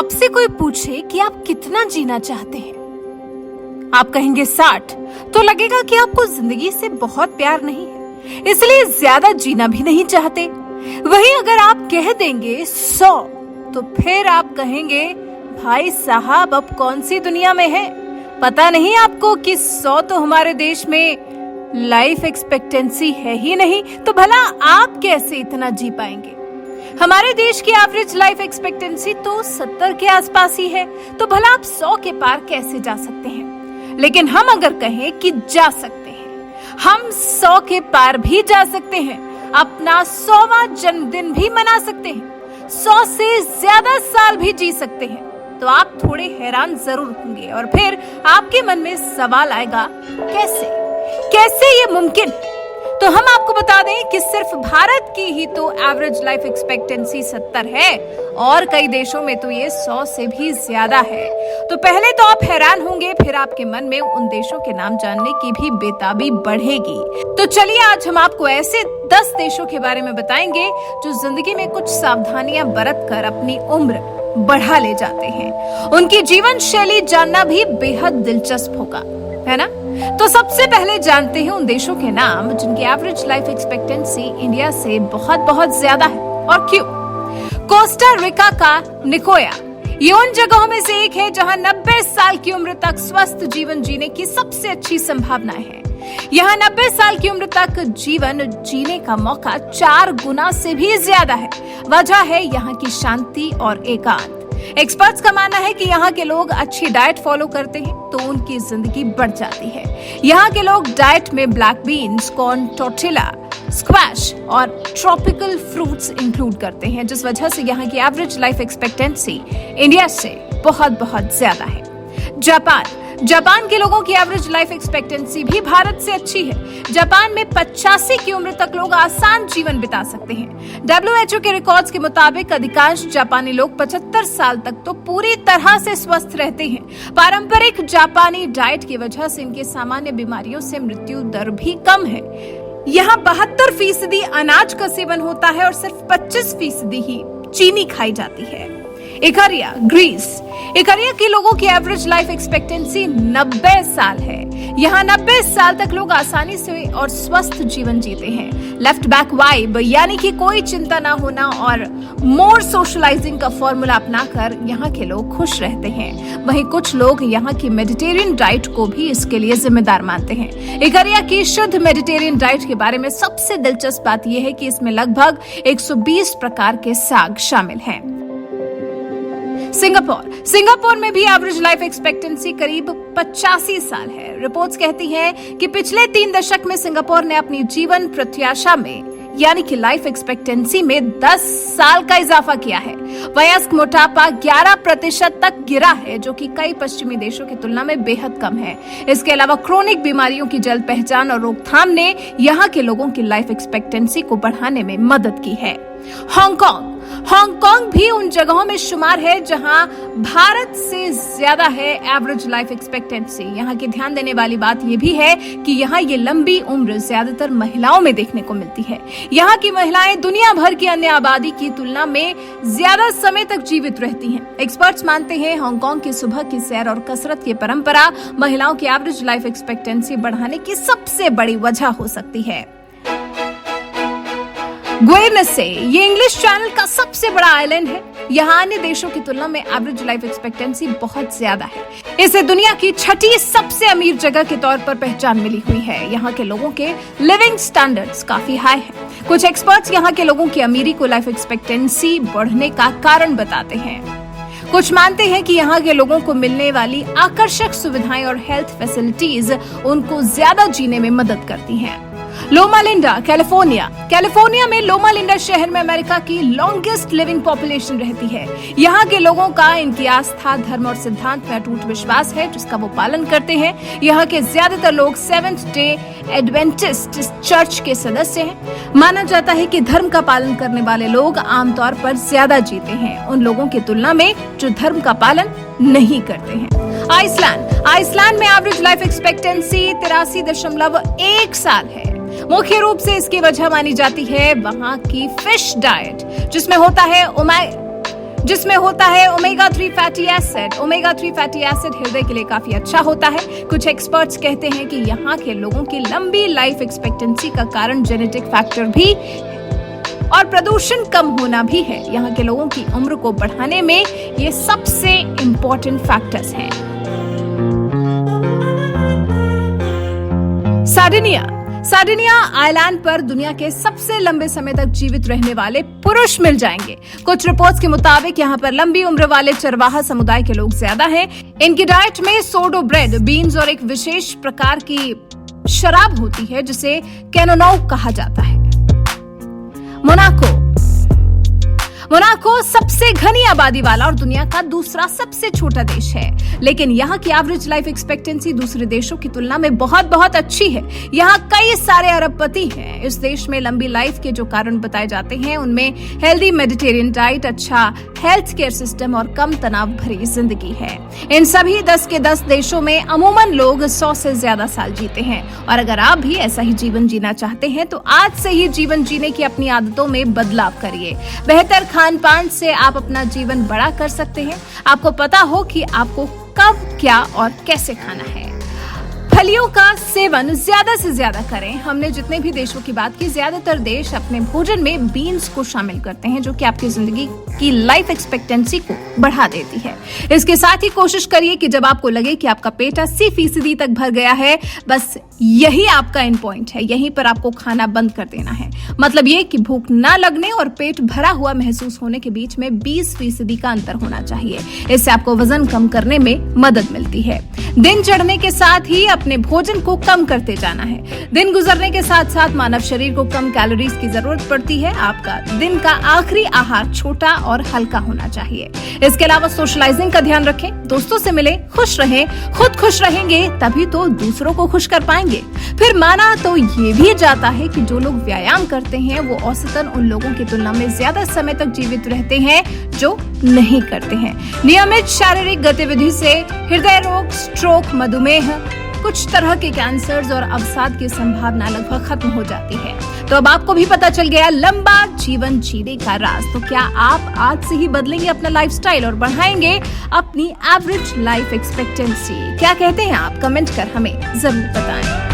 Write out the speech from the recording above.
आपसे कोई पूछे कि आप कितना जीना चाहते हैं, आप कहेंगे 60, तो लगेगा कि आपको जिंदगी से बहुत प्यार नहीं है, इसलिए ज्यादा जीना भी नहीं चाहते। वहीं अगर आप कह देंगे 100, तो फिर आप कहेंगे भाई साहब अब कौन सी दुनिया में है, पता नहीं आपको कि 100 तो हमारे देश में लाइफ एक्सपेक्टेंसी है ही नहीं, तो भला आप कैसे इतना जी पाएंगे। हमारे देश की एवरेज लाइफ एक्सपेक्टेंसी तो 70 के आसपास ही है, तो भला आप 100 के पार कैसे जा सकते हैं। लेकिन हम अगर कहें कि जा सकते हैं, हम 100 के पार भी जा सकते हैं, अपना 100वां जन्मदिन भी मना सकते हैं, 100 से ज्यादा साल भी जी सकते हैं, तो आप थोड़े हैरान जरूर होंगे और फिर आपके मन में सवाल आएगा कैसे ये मुमकिन। तो हम आपको बता दें कि सिर्फ भारत की ही तो एवरेज लाइफ एक्सपेक्टेंसी 70 है और कई देशों में तो ये 100 से भी ज्यादा है। तो पहले तो आप हैरान होंगे, फिर आपके मन में उन देशों के नाम जानने की भी बेताबी बढ़ेगी। तो चलिए आज हम आपको ऐसे 10 देशों के बारे में बताएंगे जो जिंदगी में कुछ सावधानियां बरत कर अपनी उम्र बढ़ा ले जाते हैं। उनकी जीवन शैली जानना भी बेहद दिलचस्प होगा, है ना। तो सबसे पहले जानते हैं उन देशों के नाम जिनकी एवरेज लाइफ एक्सपेक्टेंसी इंडिया से बहुत बहुत ज्यादा है और क्यों। कोस्टा रिका का निकोया ये उन जगहों में से एक है जहां 90 साल की उम्र तक स्वस्थ जीवन जीने की सबसे अच्छी संभावनाएं हैं। यहाँ 90 साल की उम्र तक जीवन जीने का मौका 4 गुना से भी ज्यादा है। वजह है यहाँ की शांति और एकांत। एक्सपर्ट्स का मानना है कि यहाँ के लोग अच्छी डाइट फॉलो करते हैं तो उनकी जिंदगी बढ़ जाती है। यहाँ के लोग डाइट में black beans, corn, tortilla, squash और ट्रॉपिकल फ्रूट्स इंक्लूड करते हैं, जिस वजह से यहाँ की एवरेज लाइफ एक्सपेक्टेंसी इंडिया से बहुत बहुत ज्यादा है। जापान के लोगों की एवरेज लाइफ एक्सपेक्टेंसी भी भारत से अच्छी है। जापान में 85 की उम्र तक लोग आसान जीवन बिता सकते हैं। WHO के रिकॉर्ड्स के मुताबिक अधिकांश जापानी लोग 75 साल तक तो पूरी तरह से स्वस्थ रहते हैं। पारंपरिक जापानी डाइट की वजह से इनके सामान्य बीमारियों से मृत्यु दर भी कम है। यहाँ 72% अनाज का सेवन होता है और सिर्फ 25% ही चीनी खाई जाती है। इकारिया ग्रीस के लोगों की एवरेज लाइफ एक्सपेक्टेंसी 90 साल है। यहाँ 90 साल तक लोग आसानी से और स्वस्थ जीवन जीते हैं। लेफ्ट बैक वाइब यानी कि कोई चिंता ना होना और मोर सोशलाइजिंग का फॉर्मूला अपनाकर यहाँ के लोग खुश रहते हैं। वहीं कुछ लोग यहाँ की मेडिटेरियन डाइट को भी इसके लिए जिम्मेदार मानते हैं। इकारिया की शुद्ध मेडिटेरियन डाइट के बारे में सबसे दिलचस्प बात यह है कि इसमें लगभग 120 प्रकार के साग शामिल हैं। सिंगापुर में भी एवरेज लाइफ एक्सपेक्टेंसी करीब 85 साल है। रिपोर्ट्स कहती हैं कि पिछले 3 दशक में सिंगापुर ने अपनी जीवन प्रत्याशा में यानी कि लाइफ एक्सपेक्टेंसी में 10 साल का इजाफा किया है। वयस्क मोटापा 11% तक गिरा है, जो कि कई पश्चिमी देशों की तुलना में बेहद कम है। इसके अलावा क्रोनिक बीमारियों की जल्द पहचान और रोकथाम ने यहाँ के लोगों की लाइफ एक्सपेक्टेंसी को बढ़ाने में मदद की है। हांगकांग भी उन जगहों में शुमार है जहां भारत से ज्यादा है एवरेज लाइफ एक्सपेक्टेंसी। यहाँ की ध्यान देने वाली बात यह भी है कि यहाँ ये लंबी उम्र ज्यादातर महिलाओं में देखने को मिलती है। यहाँ की महिलाएं दुनिया भर की अन्य आबादी की तुलना में ज्यादा समय तक जीवित रहती हैं। एक्सपर्ट्स मानते हैं हांगकांग की सुबह की सैर और कसरत की परंपरा महिलाओं की एवरेज लाइफ एक्सपेक्टेंसी बढ़ाने की सबसे बड़ी वजह हो सकती है। ग्वेनेसे ये इंग्लिश चैनल का सबसे बड़ा आइलैंड है। यहाँ अन्य देशों की तुलना में एवरेज लाइफ एक्सपेक्टेंसी बहुत ज्यादा है। इसे दुनिया की 6ठी सबसे अमीर जगह के तौर पर पहचान मिली हुई है। यहाँ के लोगों के लिविंग स्टैंडर्ड्स काफी हाई हैं। कुछ एक्सपर्ट्स यहाँ के लोगों की अमीरी को लाइफ एक्सपेक्टेंसी बढ़ने का कारण बताते हैं। कुछ मानते हैं कि यहाँ के लोगों को मिलने वाली आकर्षक सुविधाएं और हेल्थ फैसिलिटीज उनको ज्यादा जीने में मदद करती हैं। लोमा लिंडा कैलिफोर्निया में लोमा लिंडा शहर में अमेरिका की लॉन्गेस्ट लिविंग पॉपुलेशन रहती है। यहाँ के लोगों का इनकी आस्था, धर्म और सिद्धांत में अटूट विश्वास है, जिसका वो पालन करते हैं। यहाँ के ज्यादातर लोग सेवेंथ डे एडवेंटिस्ट चर्च के सदस्य हैं। माना जाता है कि धर्म का पालन करने वाले लोग आमतौर पर ज्यादा जीते हैं उन लोगों की तुलना में जो धर्म का पालन नहीं करते हैं। आइसलैंड में एवरेज लाइफ एक्सपेक्टेंसी 83.1 साल है। मुख्य रूप से इसकी वजह मानी जाती है वहां की फिश डाइट, जिसमें होता है जिसमें होता है omega 3 fatty acid. Omega 3 fatty acid हृदय के लिए काफी अच्छा होता है। कुछ एक्सपर्ट्स कहते हैं कि यहाँ के लोगों की लंबी लाइफ एक्सपेक्टेंसी का कारण जेनेटिक फैक्टर भी और प्रदूषण कम होना भी है। यहाँ के लोगों की उम्र को बढ़ाने में ये सबसे इंपॉर्टेंट फैक्टर्स हैं। सार्डिनिया आइलैंड पर दुनिया के सबसे लंबे समय तक जीवित रहने वाले पुरुष मिल जाएंगे। कुछ रिपोर्ट्स के मुताबिक यहाँ पर लंबी उम्र वाले चरवाहा समुदाय के लोग ज्यादा हैं। इनकी डाइट में सोडो ब्रेड, बीन्स और एक विशेष प्रकार की शराब होती है जिसे कैनोनौ कहा जाता है। मोनाको सबसे घनी आबादी वाला और दुनिया का दूसरा सबसे छोटा देश है, लेकिन यहाँ की एवरेज लाइफ एक्सपेक्टेंसी दूसरे देशों की तुलना में बहुत अच्छी है। यहाँ कई सारे अरबपति हैं। इस देश में लंबी लाइफ के जो कारण बताए जाते हैं उनमें हेल्दी मेडिटेरियन डाइट, अच्छा हेल्थ केयर सिस्टम और कम तनाव भरी जिंदगी है। इन सभी 10 के 10 देशों में अमूमन लोग 100 से ज्यादा साल जीते हैं। और अगर आप भी ऐसा ही जीवन जीना चाहते हैं तो आज से ही जीवन जीने की अपनी आदतों में बदलाव करिए। बेहतर खान पान से आप अपना जीवन बड़ा कर सकते हैं। आपको पता हो कि आपको कब, क्या और कैसे खाना है। फलियों का सेवन ज्यादा से ज्यादा करें। हमने जितने भी देशों की बात की, ज्यादातर देश अपने भोजन में बीन्स को शामिल करते हैं जो कि आपकी जिंदगी की लाइफ एक्सपेक्टेंसी को बढ़ा देती है। इसके साथ ही कोशिश करिए कि जब आपको लगे कि आपका पेट 80% तक भर गया है, बस यही आपका एंड पॉइंट है। यहीं पर आपको खाना बंद कर देना है। मतलब ये कि भूख ना लगने और पेट भरा हुआ महसूस होने के बीच में 20% का अंतर होना चाहिए। इससे आपको वजन कम करने में मदद मिलती है। दिन चढ़ने के साथ ही अपने भोजन को कम करते जाना है। दिन गुजरने के साथ साथ मानव शरीर को कम कैलोरीज की जरूरत पड़ती है। आपका दिन का आखिरी आहार छोटा और हल्का होना चाहिए। इसके अलावा सोशलाइजिंग का ध्यान रखें। दोस्तों से मिलें, खुश रहें। खुद खुश रहेंगे तभी तो दूसरों को खुश कर पाएंगे। फिर माना तो ये भी जाता है कि जो लोग व्यायाम करते हैं वो औसतन उन लोगों की तुलना में ज्यादा समय तक जीवित रहते हैं जो नहीं करते हैं। नियमित शारीरिक गतिविधि से हृदय रोग, स्ट्रोक, मधुमेह, कुछ तरह के कैंसर्स और अवसाद की संभावना लगभग खत्म हो जाती है। तो अब आपको भी पता चल गया लंबा जीवन जीने का राज। तो क्या आप आज से ही बदलेंगे अपना लाइफस्टाइल और बढ़ाएंगे अपनी एवरेज लाइफ एक्सपेक्टेंसी? क्या कहते हैं आप? कमेंट कर हमें जरूर बताएं।